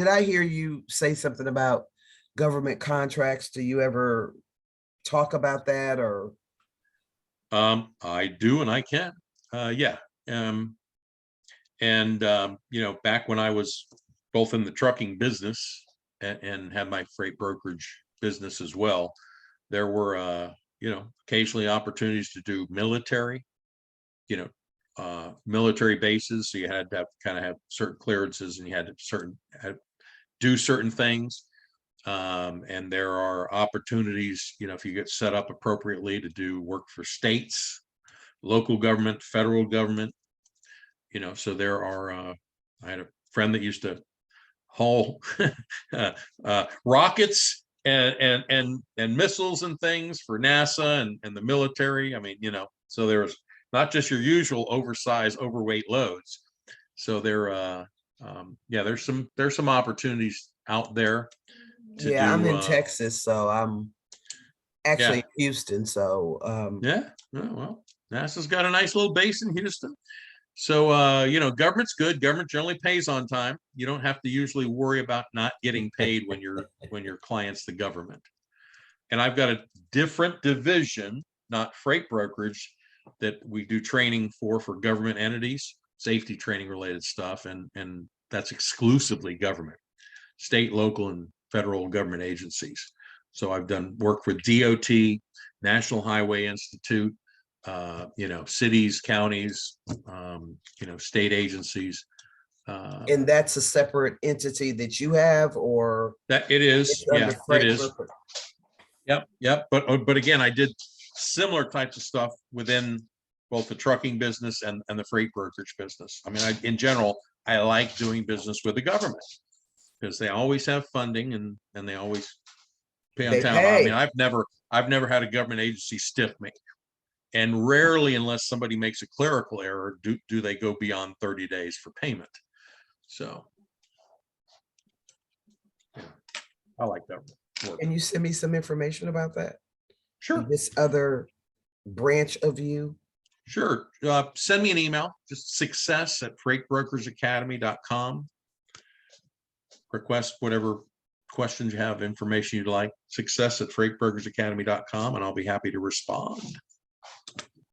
Did I hear you say something about government contracts? Do you ever talk about that or? I do and I can. Yeah. Um, and back when I was both in the trucking business and had my freight brokerage business as well, there were occasionally opportunities to do military, you know, military bases. So you had to kind of have certain clearances and you had to do certain things. And there are opportunities, if you get set up appropriately, to do work for states, local government, federal government. So there are. I had a friend that used to haul rockets and missiles and things for NASA and the military. I mean, so there's not just your usual oversized, overweight loads. So there's some opportunities out there to Yeah, I'm do. in Texas, so I'm actually Yeah, in Houston. So yeah. Well, NASA's got a nice little base in Houston. So government's good. Government generally pays on time. You don't have to usually worry about not getting paid when your client's the government. And I've got a different division, not freight brokerage, that we do training for government entities, safety training related stuff, and that's exclusively government, state, local, and federal government agencies. So I've done work with DOT, National Highway Institute, cities, counties, state agencies. and that's a separate entity that you have, or That it is, it's yeah, under it freight is. broker? Yep. But again, I did similar types of stuff within both the trucking business and the freight brokerage business. I mean, in general, I like doing business with the government because they always have funding and they always pay on They time. I mean, pay. I've never had a government agency stiff me. And rarely, unless somebody makes a clerical error, do they go beyond 30 days for payment. So yeah, I like that work. Can you send me some information about that? Sure. This other branch of you? Sure. Send me an email, just success@freightbrokersacademy.com. Request whatever questions you have, information you'd like, success@freightbrokersacademy.com, and I'll be happy to respond.